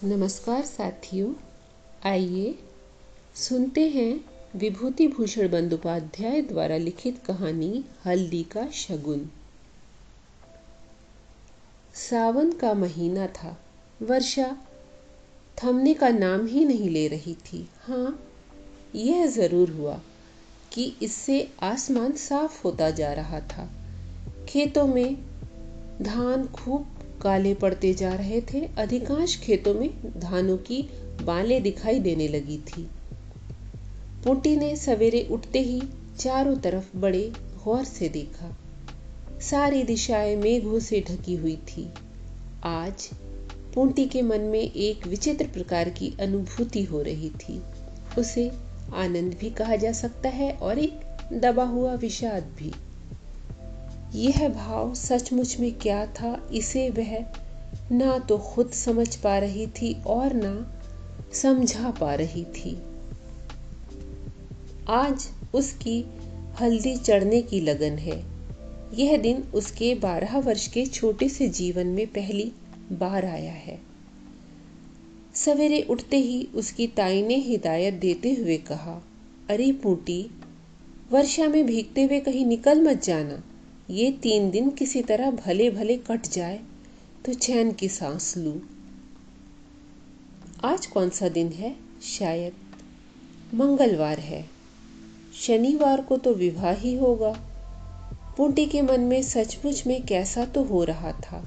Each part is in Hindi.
नमस्कार साथियों, आइए सुनते हैं विभूति भूषण बंदोपाध्याय द्वारा लिखित कहानी हल्दी का शगुन। सावन का महीना था। वर्षा थमने का नाम ही नहीं ले रही थी। हाँ, यह जरूर हुआ कि इससे आसमान साफ होता जा रहा था। खेतों में धान खूब काले पड़ते जा रहे थे। अधिकांश खेतों में धानों की बालें दिखाई देने लगी थी। पुंटी ने सवेरे उठते ही चारों तरफ बड़े गौर से देखा। सारी दिशाएं मेघों से ढकी हुई थी। आज पुंटी के मन में एक विचित्र प्रकार की अनुभूति हो रही थी। उसे आनंद भी कहा जा सकता है और एक दबा हुआ विषाद भी। यह भाव सचमुच में क्या था, इसे वह ना तो खुद समझ पा रही थी और ना समझा पा रही थी। आज उसकी हल्दी चढ़ने की लगन है। यह दिन उसके 12 वर्ष के छोटे से जीवन में पहली बार आया है। सवेरे उठते ही उसकी ताई ने हिदायत देते हुए कहा, अरे पुंटी, वर्षा में भीगते हुए कहीं निकल मत जाना। ये 3 दिन किसी तरह भले भले कट जाए तो चैन की सांस लूं। आज कौन सा दिन है? शायद मंगलवार है। शनिवार को तो विवाह ही होगा। पुंटी के मन में सचमुच में कैसा तो हो रहा था।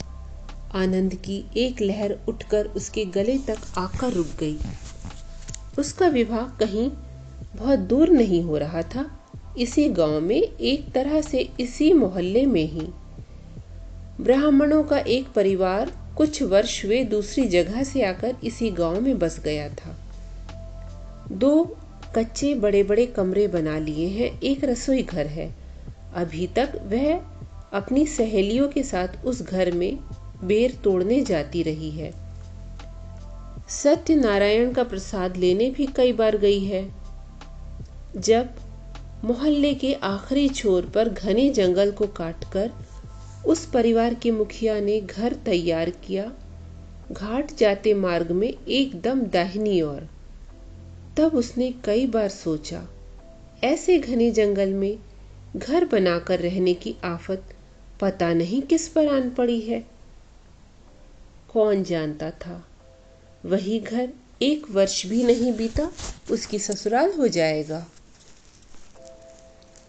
आनंद की एक लहर उठकर उसके गले तक आकर रुक गई। उसका विवाह कहीं बहुत दूर नहीं हो रहा था, इसी गांव में, एक तरह से इसी मोहल्ले में ही। ब्राह्मणों का एक परिवार कुछ वर्ष वे दूसरी जगह से आकर इसी गांव में बस गया था। 2 कच्चे बड़े बड़े कमरे बना लिए हैं, एक रसोई घर है। अभी तक वह अपनी सहेलियों के साथ उस घर में बेर तोड़ने जाती रही है। सत्यनारायण का प्रसाद लेने भी कई बार गई है। जब मोहल्ले के आखिरी छोर पर घने जंगल को काटकर उस परिवार के मुखिया ने घर तैयार किया, घाट जाते मार्ग में एकदम दाहिनी ओर, तब उसने कई बार सोचा, ऐसे घने जंगल में घर बनाकर रहने की आफत पता नहीं किस पर आन पड़ी है। कौन जानता था वही घर 1 वर्ष भी नहीं बीता उसकी ससुराल हो जाएगा।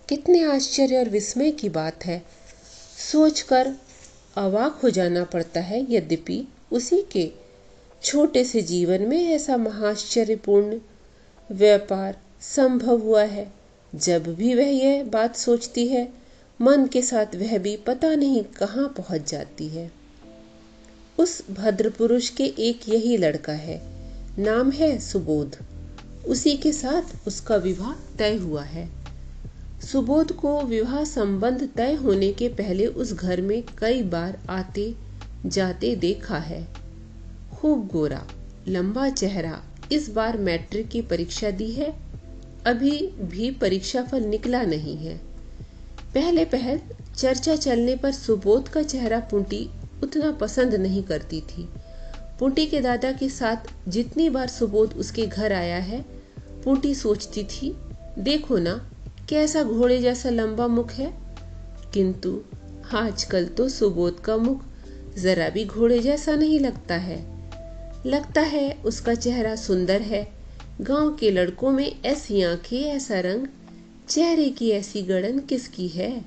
कितने आश्चर्य और विस्मय की बात है। सोचकर अवाक हो जाना पड़ता है। यद्यपि उसी के छोटे से जीवन में ऐसा महाआश्चर्यपूर्ण व्यापार संभव हुआ है। जब भी वह यह बात सोचती है, मन के साथ वह भी पता नहीं कहाँ पहुँच जाती है। उस भद्र पुरुष के एक यही लड़का है, नाम है सुबोध। उसी के साथ उसका विवाह तय हुआ है। सुबोध को विवाह संबंध तय होने के पहले उस घर में कई बार आते जाते देखा है। खूब गोरा, लंबा चेहरा। इस बार मैट्रिक की परीक्षा दी है। अभी भी परीक्षा फल निकला नहीं है। पहले चर्चा चलने पर सुबोध का चेहरा पुंटी उतना पसंद नहीं करती थी। पुंटी के दादा के साथ जितनी बार सुबोध उसके घर आया है, पुंटी सोचती थी, देखो ना कैसा घोड़े जैसा लंबा मुख है। किंतु आजकल तो सुबोध का मुख जरा भी घोड़े जैसा नहीं लगता है। लगता है उसका चेहरा सुंदर है। गांव के लड़कों में ऐसी आंखें, ऐसा रंग, चेहरे की ऐसी गड़न किसकी है।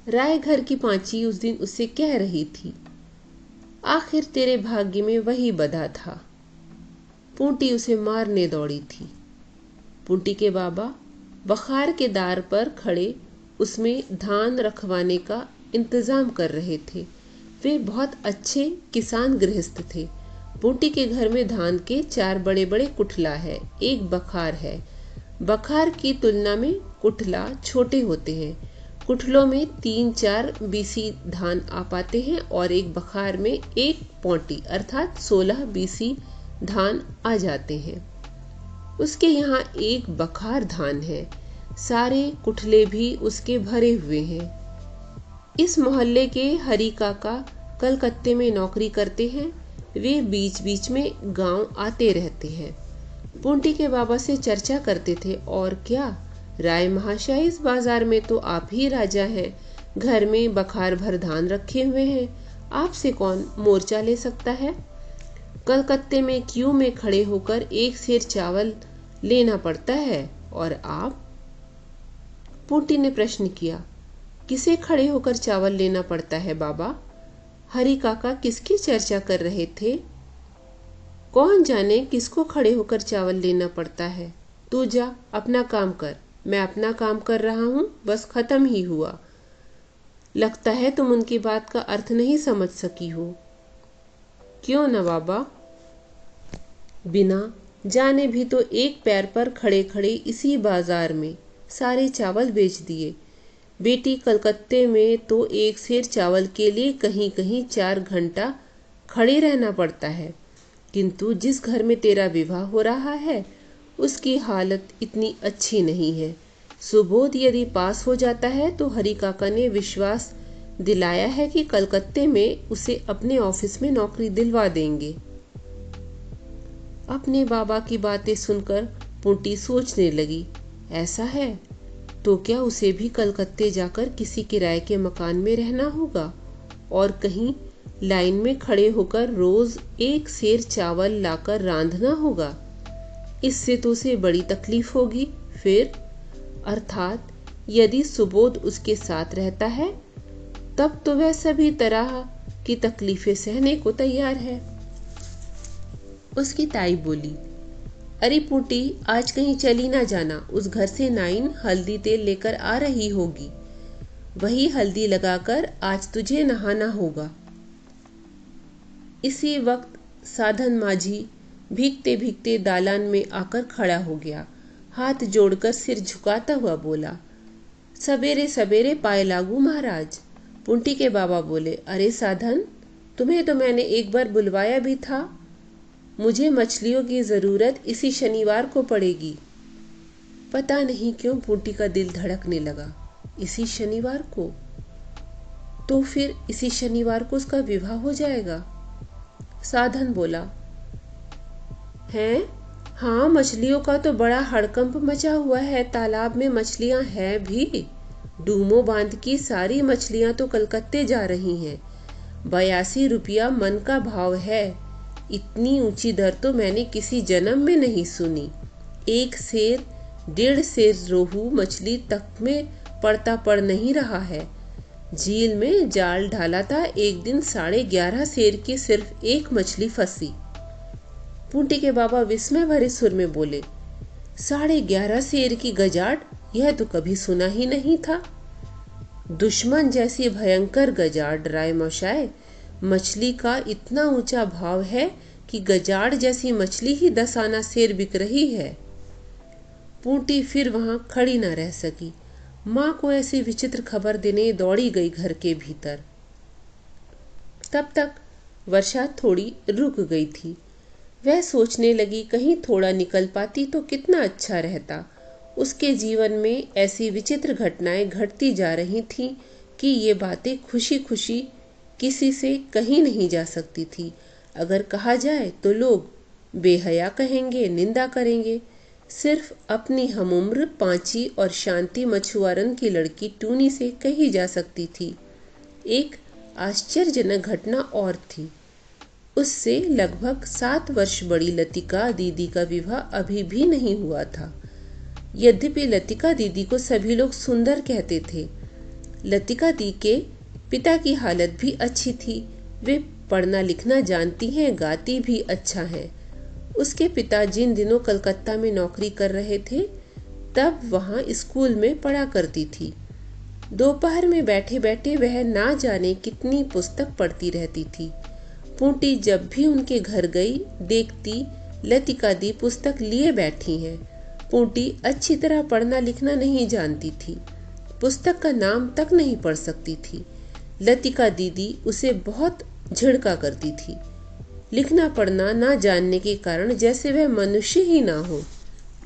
राय घर की पांची उस दिन उससे कह रही थी, आखिर तेरे भाग्य में वही बधा था। पुंटी उसे मारने दौड़ी थी। पुंटी के बाबा बखार के दार पर खड़े उसमें धान रखवाने का इंतजाम कर रहे थे। वे बहुत अच्छे किसान गृहस्थ थे। पुंटी के घर में धान के 4 बड़े बड़े कुठला है, एक बखार है। बखार की तुलना में कुठला छोटे होते हैं। कुठलों में 3-4 बीसी धान आ पाते हैं और एक बखार में 1 पौटी अर्थात 16 बीसी धान आ जाते हैं। उसके यहाँ एक बखार धान है। सारे कुठले भी उसके भरे हुए हैं। इस मोहल्ले के हरी काका कलकत्ते में नौकरी करते हैं। वे बीच बीच में गांव आते रहते हैं। पुंटी के बाबा से चर्चा करते थे, और क्या राय महाशय, इस बाजार में तो आप ही राजा हैं। घर में बखार भर धान रखे हुए हैं, आपसे कौन मोर्चा ले सकता है। कलकत्ते में क्यू में खड़े होकर एक सेर चावल लेना पड़ता है, और आप? पुंटी ने प्रश्न किया। किसे खड़े होकर चावल लेना पड़ता है बाबा? हरि काका किसकी चर्चा कर रहे थे? कौन जाने किसको खड़े होकर चावल लेना पड़ता है। तू जा अपना काम कर। मैं अपना काम कर रहा हूँ, बस खत्म ही हुआ। लगता है तुम उनकी बात का अर्थ नहीं समझ सकी हो। क्यों न बाबा? बिना जाने भी तो एक पैर पर खड़े खड़े इसी बाजार में सारे चावल बेच दिए। बेटी, कलकत्ते में तो एक सेर चावल के लिए कहीं कहीं 4 घंटा खड़े रहना पड़ता है, किंतु जिस घर में तेरा विवाह हो रहा है उसकी हालत इतनी अच्छी नहीं है। सुबोध यदि पास हो जाता है तो हरि काका ने विश्वास दिलाया है कि कलकत्ते में उसे अपने ऑफिस में नौकरी दिलवा देंगे। अपने बाबा की बातें सुनकर पुंटी सोचने लगी, ऐसा है तो क्या उसे भी कलकत्ते जाकर किसी किराए के मकान में रहना होगा और कहीं लाइन में खड़े होकर रोज एक सेर चावल लाकर रांधना होगा। इससे तो उसे बड़ी तकलीफ होगी। फिर अर्थात यदि सुबोध उसके साथ रहता है तब तो वह सभी तरह की तकलीफें सहने को तैयार है। उसकी ताई बोली, अरे पुंटी, आज कहीं चली ना जाना। उस घर से नाइन हल्दी तेल लेकर आ रही होगी, वही हल्दी लगाकर आज तुझे नहाना होगा। इसी वक्त साधन माझी भीगते भीगते दालान में आकर खड़ा हो गया। हाथ जोड़कर सिर झुकाता हुआ बोला, सवेरे सवेरे पाए लागू महाराज। पुंटी के बाबा बोले, अरे साधन, तुम्हें तो मैंने एक बार बुलवाया भी था। मुझे मछलियों की जरूरत इसी शनिवार को पड़ेगी। पता नहीं क्यों पुंटी का दिल धड़कने लगा। इसी शनिवार को? तो फिर इसी शनिवार को उसका विवाह हो जाएगा। साधन बोला, हैं? हाँ, मछलियों का तो बड़ा हड़कंप मचा हुआ है। तालाब में मछलियां हैं भी। डूमो बांध की सारी मछलियां तो कलकत्ते जा रही हैं। 82 रुपया मन का भाव है। इतनी ऊंची दर तो मैंने किसी जन्म में नहीं सुनी। 1 सेर 1.5 सेर रोहू मछली तक में पड़ता पड़ नहीं रहा है। झील में जाल डाला था, एक दिन 11.5 सेर की सिर्फ एक मछली फंसी। पुंटी के बाबा विस्मय भरे सुर में बोले, 11.5 सेर की गजाट, यह तो कभी सुना ही नहीं था। दुश्मन जैसी भयंकर गजाड़ राय मशाय। मछली का इतना ऊंचा भाव है कि गजाड़ जैसी मछली ही 10 आना सेर बिक रही है। पुंटी फिर वहां खड़ी न रह सकी। मां को ऐसी विचित्र खबर देने दौड़ी गई घर के भीतर। तब तक वर्षा थोड़ी रुक गई थी। वह सोचने लगी, कहीं थोड़ा निकल पाती तो कितना अच्छा रहता। उसके जीवन में ऐसी विचित्र घटनाएं घटती जा रही थीं कि ये बातें खुशी खुशी किसी से कही नहीं जा सकती थी। अगर कहा जाए तो लोग बेहया कहेंगे, निंदा करेंगे। सिर्फ अपनी हमउम्र पांची और शांति मछुआरन की लड़की टूनी से कही जा सकती थी। एक आश्चर्यजनक घटना और थी। उससे लगभग 7 वर्ष बड़ी लतिका दीदी का विवाह अभी भी नहीं हुआ था। यद्यपि लतिका दीदी को सभी लोग सुंदर कहते थे। लतिका दी के पिता की हालत भी अच्छी थी। वे पढ़ना लिखना जानती हैं, गाती भी अच्छा हैं। उसके पिता जिन दिनों कलकत्ता में नौकरी कर रहे थे तब वहां स्कूल में पढ़ा करती थी। दोपहर में बैठे बैठे वह ना जाने कितनी पुस्तक पढ़ती रहती थी। पुंटी जब भी उनके घर गई देखती लतिका दी पुस्तक लिए बैठी हैं। पुंटी अच्छी तरह पढ़ना लिखना नहीं जानती थी, पुस्तक का नाम तक नहीं पढ़ सकती थी। लतिका दीदी उसे बहुत झिड़का करती थी, लिखना पढ़ना ना जानने के कारण जैसे वह मनुष्य ही ना हो।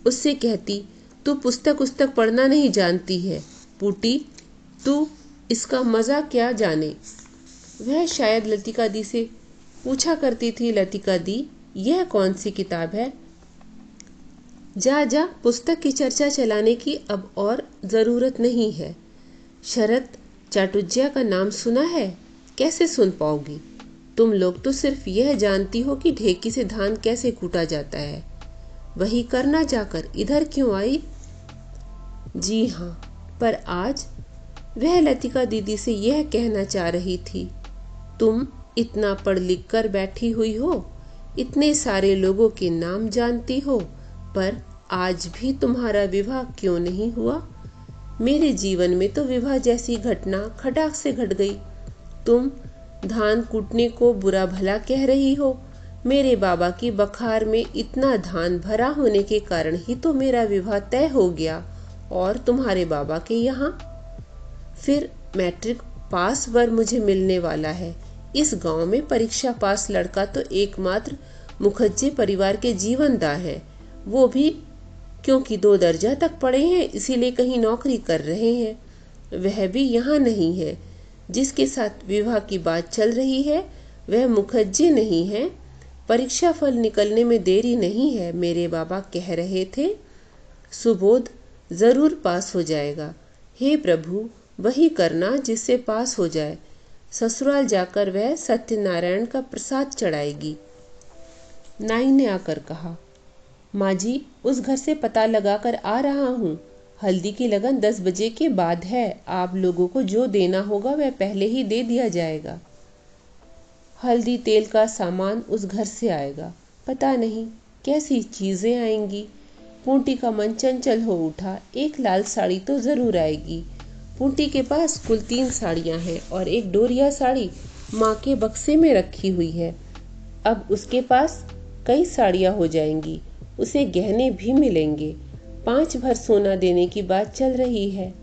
उससे कहती, तू पुस्तक पढ़ना नहीं जानती है पुंटी, तू इसका मजा क्या जाने। वह शायद लतिका दी से पूछा करती थी लतिका दी, यह कौन सी किताब है? जा जा, पुस्तक की चर्चा चलाने की अब और जरूरत नहीं है। शरत चाटुज्या का नाम सुना है? कैसे सुन पाओगी? तुम लोग तो सिर्फ यह जानती हो कि ढेकी से धान कैसे कूटा जाता है। वही करना जाकर इधर क्यों आई? जी हाँ, पर आज वह लतिका दीदी से यह कहना चाह रही थी, तुम इतना पढ़ लिख कर बैठी हुई हो, इतने सारे लोगों के नाम जानती हो, पर आज भी तुम्हारा विवाह क्यों नहीं हुआ? मेरे जीवन में तो विवाह जैसी घटना खटाक से घट गई। तुम धान कूटने को बुरा भला कह रही हो। मेरे बाबा की बखार में इतना धान भरा होने के कारण ही तो मेरा विवाह तय हो गया, और तुम्हारे बाबा के यहाँ फिर मैट्रिक पास वर मुझे मिलने वाला है। इस गांव में परीक्षा पास लड़का तो एकमात्र मुखर्जी परिवार के जीवनदां है, वो भी क्योंकि 2 दर्जा तक पढ़े हैं, इसीलिए कहीं नौकरी कर रहे हैं। वह भी यहाँ नहीं है। जिसके साथ विवाह की बात चल रही है वह मुखर्जी नहीं है। परीक्षा फल निकलने में देरी नहीं है। मेरे बाबा कह रहे थे सुबोध जरूर पास हो जाएगा। हे प्रभु, वही करना जिससे पास हो जाए। ससुराल जाकर वह सत्यनारायण का प्रसाद चढ़ाएगी। नाई ने आकर कहा, माँ जी, उस घर से पता लगा कर आ रहा हूँ। हल्दी की लगन 10 बजे के बाद है। आप लोगों को जो देना होगा वह पहले ही दे दिया जाएगा। हल्दी तेल का सामान उस घर से आएगा। पता नहीं कैसी चीजें आएंगी। पूंटी का मन चंचल हो उठा। एक लाल साड़ी तो जरूर आएगी। पूंटी के पास कुल 3 साड़ियां हैं और एक डोरिया साड़ी माँ के बक्से में रखी हुई है। अब उसके पास कई साड़ियां हो जाएंगी। उसे गहने भी मिलेंगे। 5 भर सोना देने की बात चल रही है।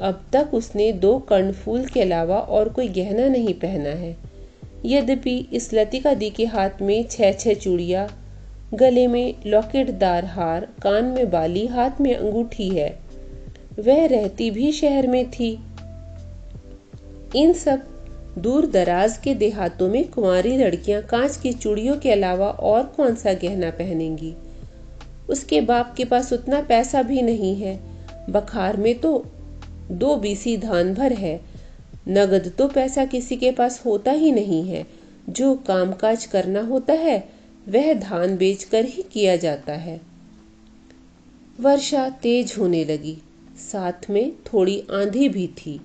अब तक उसने 2 कर्णफूल के अलावा और कोई गहना नहीं पहना है। यद्यपि इस लतिका दी के हाथ में 6 चूड़ियां, गले में लॉकेटदार हार, कान में बाली, हाथ में अंगूठी है। वह रहती भी शहर में थी। इन सब दूर दराज के देहातों में कुंवारी लड़कियां कांच की चूड़ियों के अलावा और कौन सा गहना पहनेंगी? उसके बाप के पास उतना पैसा भी नहीं है। बखार में तो 2 बीसी धान भर है। नगद तो पैसा किसी के पास होता ही नहीं है। जो कामकाज करना होता है वह धान बेचकर ही किया जाता है। वर्षा तेज होने लगी। साथ में थोड़ी आंधी भी थी।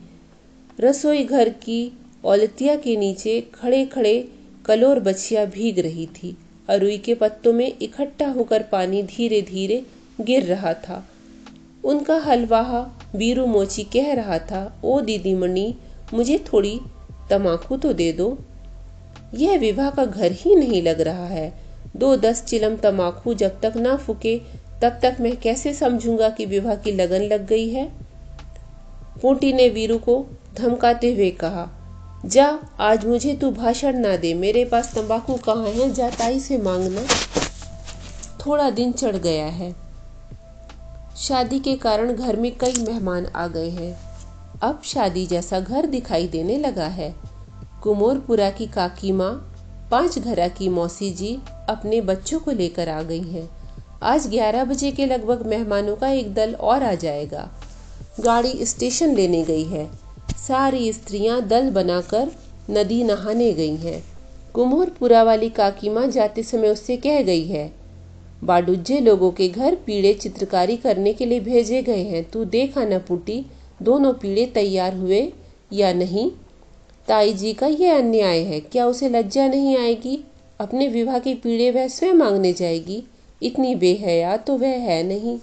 रसोई घर की औलतिया के नीचे खड़े खड़े कलोर बछिया भीग रही थी। अरुई के पत्तों में इकट्ठा होकर पानी धीरे धीरे गिर रहा था। उनका हलवाहा बीरू मोची कह रहा था, ओ दीदीमणि, मुझे थोड़ी तमाकू तो दे दो। यह विवाह का घर ही नहीं लग रहा है। 2-10 चिलम तमाकू जब तक ना फूके तब तक मैं कैसे समझूंगा कि विवाह की लगन लग गई है। पूंटी ने वीरू को धमकाते हुए कहा, जा, आज मुझे तू भाषण ना दे। मेरे पास तंबाकू कहाँ है, जा ताई से मांगना। थोड़ा दिन चढ़ गया है। शादी के कारण घर में कई मेहमान आ गए हैं। अब शादी जैसा घर दिखाई देने लगा है। कुमोरपुरा की काकी माँ, 5 घरा की मौसी जी अपने बच्चों को लेकर आ गई हैं। आज 11 बजे के लगभग मेहमानों का एक दल और आ जाएगा। गाड़ी स्टेशन लेने गई है। सारी स्त्रियां दल बनाकर नदी नहाने गई हैं। कुमोरपुरा वाली काकी माँ जाते समय उससे कह गई है, बाडुज्जे लोगों के घर पीड़े चित्रकारी करने के लिए भेजे गए हैं। तू देखा न पुटी, दोनों पीड़े तैयार हुए या नहीं। ताई जी का यह अन्याय है। क्या उसे लज्जा नहीं आएगी? अपने विवाह के पीड़े वह स्वयं मांगने जाएगी। इतनी बेहया तो वह है नहीं।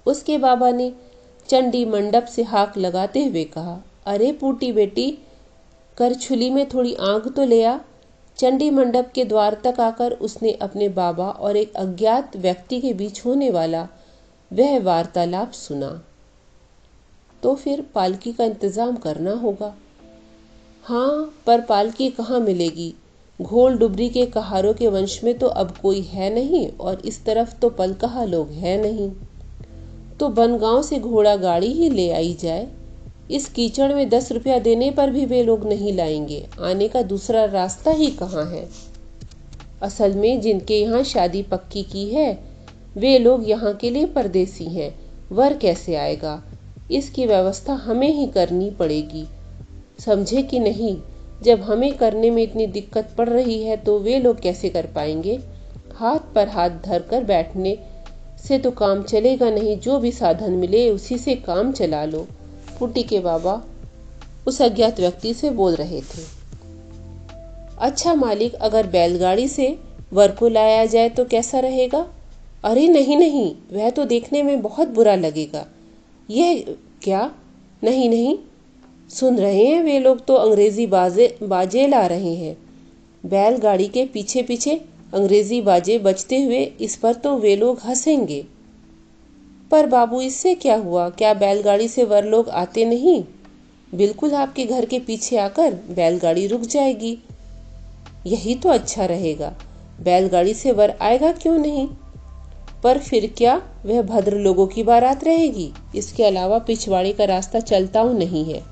उसके बाबा ने चंडी मंडप से हाक लगाते हुए कहा, अरे पूटी बेटी, करछुली में थोड़ी आग तो ले आ। चंडी मंडप के द्वार तक आकर उसने अपने बाबा और एक अज्ञात व्यक्ति के बीच होने वाला वह वार्तालाप सुना। तो फिर पालकी का इंतजाम करना होगा। हाँ, पर पालकी कहाँ मिलेगी? घोल डुबरी के कहारों के वंश में तो अब कोई है नहीं, और इस तरफ तो पलकहा लोग है नहीं। तो बनगांव से घोड़ा गाड़ी ही ले आई जाए। इस कीचड़ में 10 रुपया देने पर भी वे लोग नहीं लाएंगे। आने का दूसरा रास्ता ही कहाँ है। असल में जिनके यहाँ शादी पक्की की है वे लोग यहाँ के लिए परदेसी हैं। वर कैसे आएगा, इसकी व्यवस्था हमें ही करनी पड़ेगी, समझे कि नहीं। जब हमें करने में इतनी दिक्कत पड़ रही है तो वे लोग कैसे कर पाएंगे। हाथ पर हाथ धर कर बैठने से तो काम चलेगा नहीं। जो भी साधन मिले उसी से काम चला लो। पुटी के बाबा उस अज्ञात व्यक्ति से बोल रहे थे। अच्छा मालिक, अगर बैलगाड़ी से वर को लाया जाए तो कैसा रहेगा। अरे नहीं नहीं, वह तो देखने में बहुत बुरा लगेगा। यह क्या, नहीं नहीं, सुन रहे हैं, वे लोग तो अंग्रेजी बाजे ला रहे हैं। बैलगाड़ी के पीछे पीछे अंग्रेजी बाजे बजते हुए, इस पर तो वे लोग हंसेंगे। पर बाबू इससे क्या हुआ, क्या बैलगाड़ी से वर लोग आते नहीं। बिल्कुल आपके घर के पीछे आकर बैलगाड़ी रुक जाएगी। यही तो अच्छा रहेगा, बैलगाड़ी से वर आएगा क्यों नहीं। पर फिर क्या वह भद्र लोगों की बारात रहेगी। इसके अलावा पिछवाड़े का रास्ता चलताऊ नहीं है,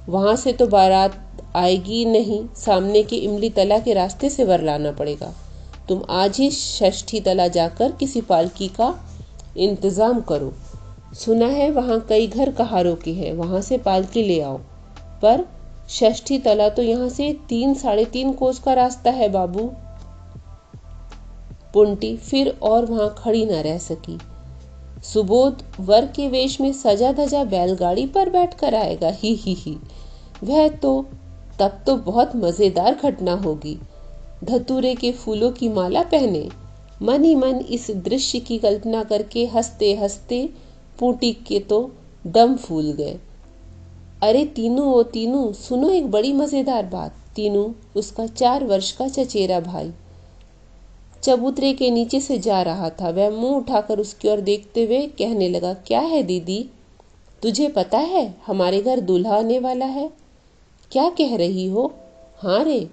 वहां से तो बारात आएगी नहीं। सामने के इमली तला के रास्ते से वर लाना पड़ेगा। तुम आज ही षष्ठी तला जाकर किसी पालकी का इंतजाम करो। सुना है वहां कई घर कहारों के हैं, वहां से पालकी ले आओ। पर षष्ठी तला तो यहाँ से 3-3.5 कोस का रास्ता है बाबू। पुंटी फिर और वहां खड़ी न रह सकी। सुबोध वर के वेश में सजा धजा बैलगाड़ी पर बैठकर आएगा, ही। वह तो तब तो बहुत मजेदार घटना होगी। धतूरे के फूलों की माला पहने। मन ही मन इस दृश्य की कल्पना करके हंसते हंसते पुटी के तो दम फूल गए। अरे तीनू, ओ तीनू, सुनो एक बड़ी मजेदार बात। तीनू उसका 4 वर्ष का चचेरा भाई चबूतरे के नीचे से जा रहा था। वह मुंह उठाकर उसकी ओर देखते हुए कहने लगा, क्या है दीदी, तुझे पता है हमारे घर दूल्हा आने वाला है। क्या कह रही हो। हाँ रे,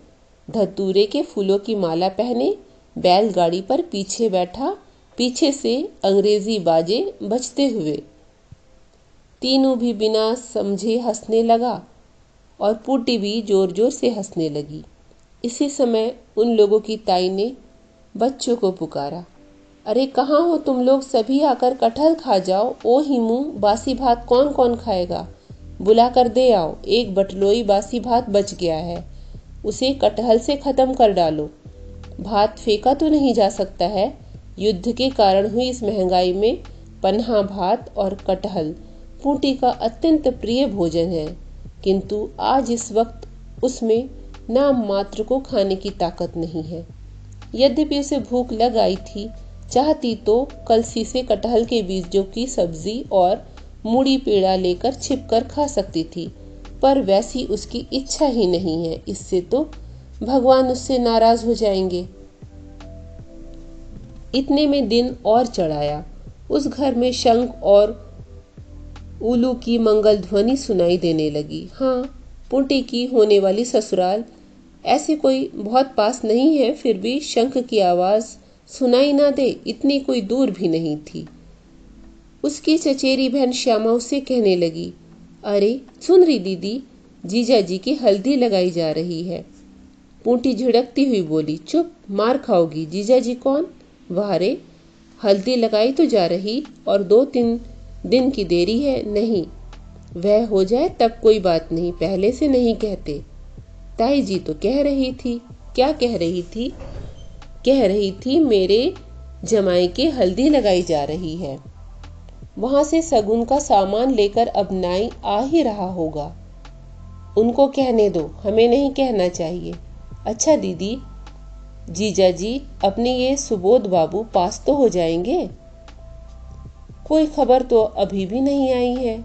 धतूरे के फूलों की माला पहने, बैलगाड़ी पर पीछे बैठा, पीछे से अंग्रेजी बाजे बजते हुए। तीनों भी बिना समझे हंसने लगा और पुटी भी जोर जोर से हंसने लगी। इसी समय उन लोगों की ताई ने बच्चों को पुकारा। अरे कहाँ हो तुम लोग, सभी आकर कटहल खा जाओ। ओ हिमू, बासी भात कौन कौन खाएगा, बुला कर दे आओ। एक बटलोई बासी भात बच गया है, उसे कटहल से खत्म कर डालो। भात फेंका तो नहीं जा सकता है। युद्ध के कारण हुई इस महंगाई में पन्हा भात और कटहल पुटी का अत्यंत प्रिय भोजन है, किंतु आज इस वक्त उसमें नाम मात्र को खाने की ताकत नहीं है। यद्यपि उसे भूख लग आई थी, चाहती तो कलसी से कटहल के बीजों की सब्जी और मूड़ी पेड़ा लेकर छिपकर खा सकती थी, पर वैसी उसकी इच्छा ही नहीं है। इससे तो भगवान उससे नाराज हो जाएंगे। इतने में दिन और चढ़ाया। उस घर में शंख और उल्लू की मंगल ध्वनि सुनाई देने लगी। हाँ, पुटी की होने वाली ससुराल ऐसे कोई बहुत पास नहीं है, फिर भी शंख की आवाज सुनाई ना दे इतनी कोई दूर भी नहीं थी। उसकी चचेरी बहन श्यामा उसे कहने लगी, अरे सुन रही दीदी, जीजा जी की हल्दी लगाई जा रही है। पुटी झिड़कती हुई बोली, चुप, मार खाओगी। जीजा जी कौन। वाह रे, हल्दी लगाई तो जा रही और 2-3 दिन की देरी है। नहीं, वह हो जाए तब कोई बात नहीं, पहले से नहीं कहते। ताई जी तो कह रही थी। क्या कह रही थी। कह रही थी मेरे जमाई के हल्दी लगाई जा रही है। वहां से सगुन का सामान लेकर अब नाई आ ही रहा होगा। उनको कहने दो, हमें नहीं कहना चाहिए। अच्छा दीदी, जीजा जी अपने ये सुबोध बाबू पास तो हो जाएंगे। कोई खबर तो अभी भी नहीं आई है।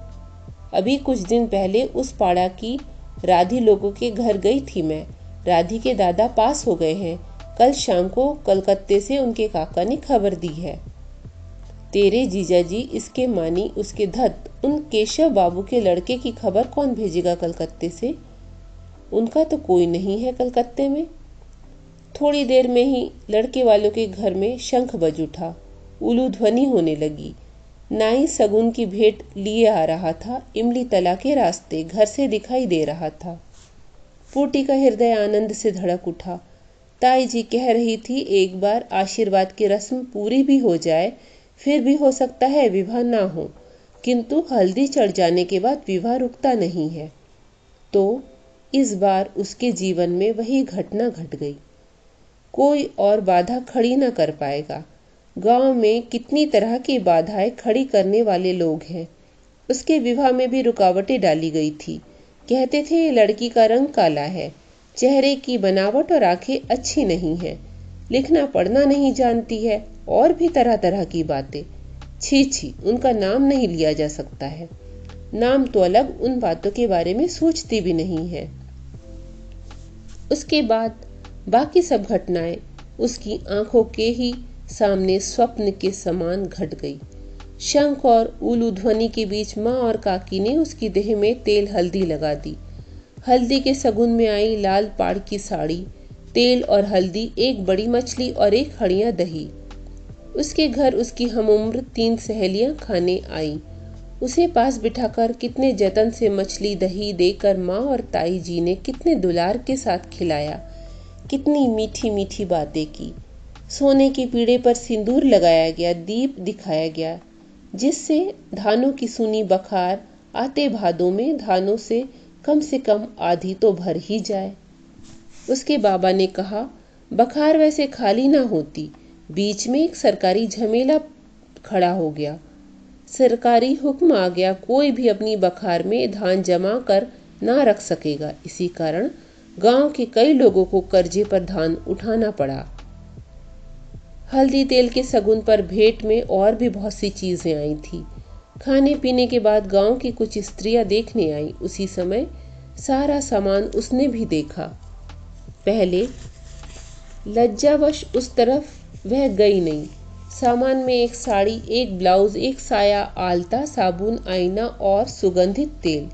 अभी कुछ दिन पहले उस पाड़ा की राधी लोगों के घर गई थी मैं। राधी के दादा पास हो गए हैं। कल शाम को कलकत्ते से उनके काका ने खबर दी है। तेरे जीजा जी इसके मानी उसके धत, उन केशव बाबू के लड़के की खबर कौन भेजेगा कलकत्ते से। उनका तो कोई नहीं है कलकत्ते में। थोड़ी देर में ही लड़के वालों के घर में शंख बज उठा, उल्लू ध्वनि होने लगी। नाई सगुन की भेंट लिए आ रहा था। इमली तला के रास्ते घर से दिखाई दे रहा था। पूटी का हृदय आनंद से धड़क उठा। ताई जी कह रही थी एक बार आशीर्वाद की रस्म पूरी भी हो जाए, फिर भी हो सकता है विवाह ना हो, किंतु हल्दी चढ़ जाने के बाद विवाह रुकता नहीं है। तो इस बार उसके जीवन में वही घटना घट गई। कोई और बाधा खड़ी न कर पाएगा। गांव में कितनी तरह की बाधाएं खड़ी करने वाले लोग हैं। उसके विवाह में भी रुकावटें डाली गई थी। कहते थे ये लड़की का रंग काला है, चेहरे की बनावट और आंखें अच्छी नहीं है, लिखना पढ़ना नहीं जानती है, और भी तरह तरह की बातें। छी छी, उनका नाम नहीं लिया जा सकता है। नाम तो अलग, उन बातों के बारे में सोचती भी नहीं है। उसके बाद बाकी सब घटनाएं उसकी आंखों के ही सामने स्वप्न के समान घट गई। शंख और उलू ध्वनि के बीच माँ और काकी ने उसकी देह में तेल हल्दी लगा दी। हल्दी के सगुन में आई लाल पाड़ की साड़ी, तेल और हल्दी, एक बड़ी मछली और एक हड़िया दही। उसके घर उसकी हमउम्र 3 सहेलियां खाने आई। उसे पास बिठाकर कितने जतन से मछली दही देकर माँ और ताई जी ने कितने दुलार के साथ खिलाया, कितनी मीठी मीठी बातें की। सोने के पीढ़े पर सिंदूर लगाया गया, दीप दिखाया गया, जिससे धानों की सुनी बखार आते भादों में धानों से कम आधी तो भर ही जाए। उसके बाबा ने कहा, बखार वैसे खाली ना होती। बीच में एक सरकारी झमेला खड़ा हो गया। सरकारी हुक्म आ गया, कोई भी अपनी बखार में धान जमा कर ना रख सकेगा। इसी कारण गांव के कई लोगों को कर्जे पर धान उठाना पड़ा। हल्दी तेल के सगुन पर भेंट में और भी बहुत सी चीजें आई थी। खाने पीने के बाद गांव की कुछ स्त्रियां देखने आई। उसी समय सारा सामान उसने भी देखा। पहले लज्जावश उस तरफ वह गई नहीं। सामान में एक साड़ी, एक ब्लाउज, एक साया, आलता, साबुन, आईना और सुगंधित तेल,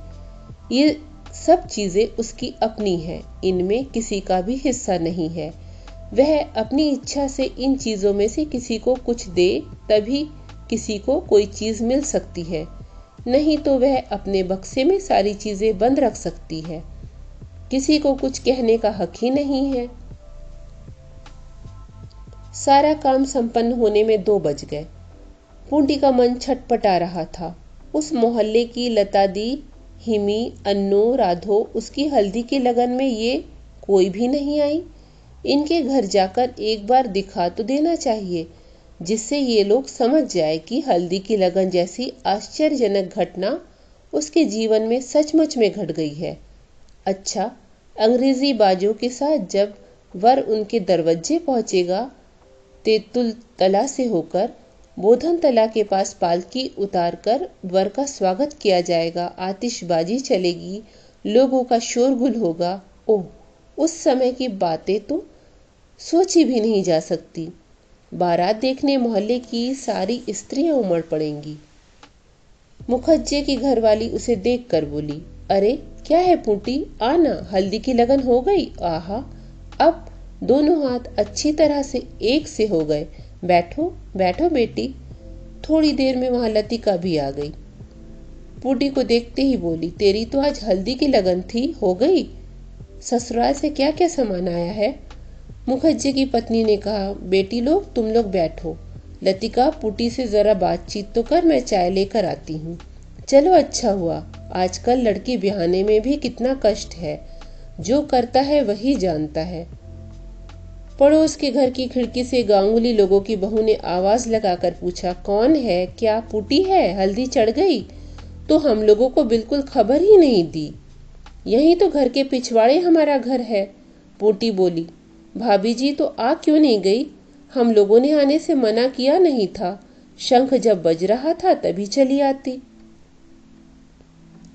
ये सब चीजें उसकी अपनी हैं। इनमें किसी का भी हिस्सा नहीं है। वह अपनी इच्छा से इन चीजों में से किसी को कुछ दे, तभी किसी को कोई चीज मिल सकती है, नहीं तो वह अपने बक्से में सारी चीजें बंद रख सकती है। किसी को कुछ कहने का हक ही नहीं है। सारा काम संपन्न होने में 2 बज गए। पूंटी का मन छटपटा रहा था। उस मोहल्ले की लता दी, हिमी, अन्नो, राधो, उसकी हल्दी की लगन में ये कोई भी नहीं आई। इनके घर जाकर एक बार दिखा तो देना चाहिए, जिससे ये लोग समझ जाए कि हल्दी की लगन जैसी आश्चर्यजनक घटना उसके जीवन में सचमुच में घट गई है। अच्छा, अंग्रेजी बाजों के साथ जब वर उनके दरवाजे पहुंचेगा, तेतुल तला से होकर बोधन तला के पास पालकी उतारकर वर का स्वागत किया जाएगा, आतिशबाजी चलेगी, लोगों का शोरगुल होगा। ओह, उस समय की बातें तो सोची भी नहीं जा सकती। बारात देखने मोहल्ले की सारी स्त्रियां उमड़ पड़ेंगी। मुखज्जे की घरवाली उसे देखकर बोली, अरे क्या है पूटी, आना, हल्दी की लगन हो गई। आहा, अब दोनों हाथ अच्छी तरह से एक से हो गए। बैठो बैठो बेटी। थोड़ी देर में वहां लतिका भी आ गई। पूटी को देखते ही बोली, तेरी तो आज हल्दी की लगन थी, हो गई। ससुराल से क्या क्या सामान आया है? मुखज्जे की पत्नी ने कहा, बेटी लोग तुम लोग बैठो। लतिका, पूटी से जरा बातचीत तो कर, मैं चाय लेकर आती हूँ। चलो, अच्छा हुआ। आजकल लड़की ब्याहने में भी कितना कष्ट है। जो करता है वही जानता है। पड़ोस के घर की खिड़की से गांगुली लोगों की बहू ने आवाज लगाकर पूछा, कौन है? क्या पूटी है? हल्दी चढ़ गई? तो हम लोगों को बिल्कुल खबर ही नहीं दी। यही तो घर के पिछवाड़े हमारा घर है। पूटी बोली, भाभी जी तो आ क्यों नहीं गई? हम लोगों ने आने से मना किया नहीं था। शंख जब बज रहा था तभी चली आती।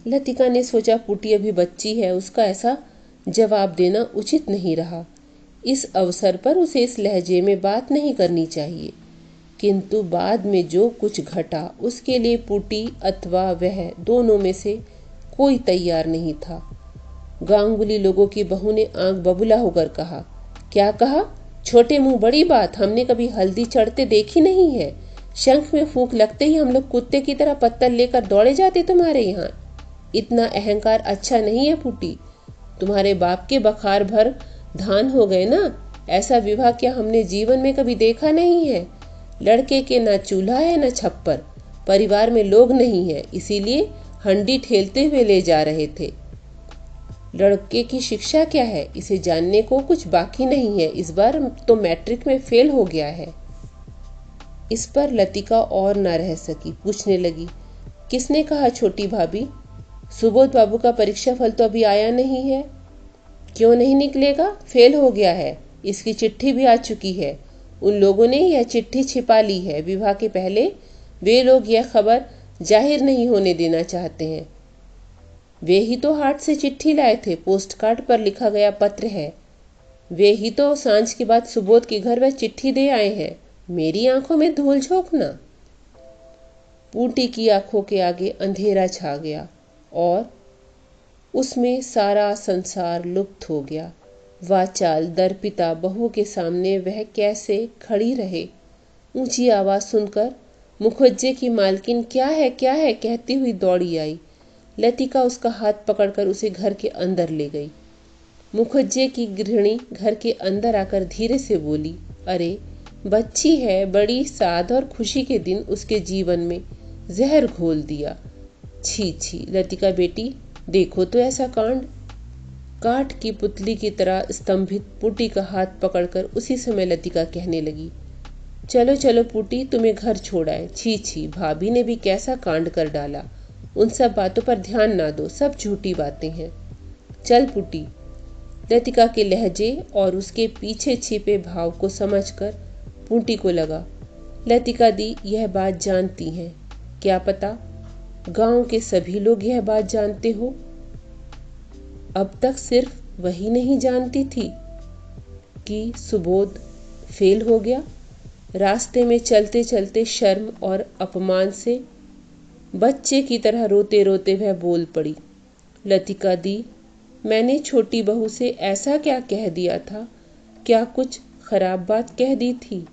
लतिका ने सोचा, पूटी अभी बच्ची है, उसका ऐसा जवाब देना उचित नहीं रहा। इस अवसर पर उसे इस लहजे में बात नहीं करनी चाहिए। किंतु बाद में जो कुछ घटा, उसके लिए पूटी अथवा वह दोनों में से कोई तैयार नहीं था। गांगुली लोगों की बहू ने आंख बबूला होकर कहा, क्या कहा? छोटे मुंह बड़ी बात, हमने कभी हल्दी चढ़ते देखी नहीं है। शंख में फूंक लगते ही हम लोग कुत्ते की तरह पत्तल लेकर दौड़े जाते तुम्हारे यहाँ। इतना अहंकार अच्छा नहीं है पुटी। तुम्हारे बाप के बखार भर धान हो गए ना। ऐसा विवाह क्या हमने जीवन में कभी देखा नहीं है। लड़के के ना चूल्हा है ना छप्पर, परिवार में लोग नहीं है, इसीलिए हंडी ठेलते हुए ले जा रहे थे। लड़के की शिक्षा क्या है इसे जानने को कुछ बाकी नहीं है। इस बार तो मैट्रिक में फेल हो गया है। इस पर लतिका और न रह सकी, पूछने लगी, किसने कहा छोटी भाभी? सुबोध बाबू का परीक्षा फल तो अभी आया नहीं है। क्यों नहीं निकलेगा? फेल हो गया है। इसकी चिट्ठी भी आ चुकी है। उन लोगों ने यह चिट्ठी छिपा ली है। विवाह के पहले वे लोग यह खबर जाहिर नहीं होने देना चाहते हैं। वे ही तो हाट से चिट्ठी लाए थे, पोस्ट कार्ड पर लिखा गया पत्र है। वे ही तो सांझ के बाद सुबोध के घर वह चिट्ठी दे आए हैं। मेरी आंखों में धूल झोंकना। पूटी की आंखों के आगे अंधेरा छा गया और उसमें सारा संसार लुप्त हो गया। वाचाल दर्पिता बहू के सामने वह कैसे खड़ी रहे। ऊंची आवाज सुनकर मुखज्जे की मालकिन क्या है कहती हुई दौड़ी आई। लतिका उसका हाथ पकड़कर उसे घर के अंदर ले गई। मुखज्जे की गृहिणी घर के अंदर आकर धीरे से बोली, अरे बच्ची है, बड़ी साध और खुशी के दिन उसके जीवन में जहर घोल दिया। छी छी लतिका बेटी, देखो तो ऐसा कांड। काठ की पुतली की तरह स्तंभित पुटी का हाथ पकड़कर उसी समय लतिका कहने लगी, चलो चलो पुटी, तुम्हें घर छोड़ाए। छी छी, भाभी ने भी कैसा कांड कर डाला। उन सब बातों पर ध्यान ना दो, सब झूठी बातें हैं। चल पुटी। लतिका के लहजे और उसके पीछे छिपे भाव को समझकर पुटी को लगा, लतिका दी यह बात जानती हैं। क्या पता गांव के सभी लोग यह बात जानते हो। अब तक सिर्फ वही नहीं जानती थी कि सुबोध फेल हो गया। रास्ते में चलते चलते शर्म और अपमान से बच्चे की तरह रोते रोते वह बोल पड़ी, लतिका दी, मैंने छोटी बहू से ऐसा क्या कह दिया था? क्या कुछ खराब बात कह दी थी?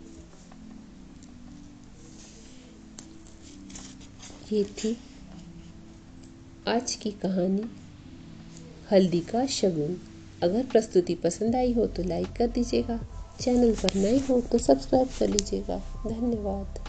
ये थी आज की कहानी हल्दी का शगुन। अगर प्रस्तुति पसंद आई हो तो लाइक कर दीजिएगा। चैनल पर नए हो तो सब्सक्राइब कर लीजिएगा। धन्यवाद।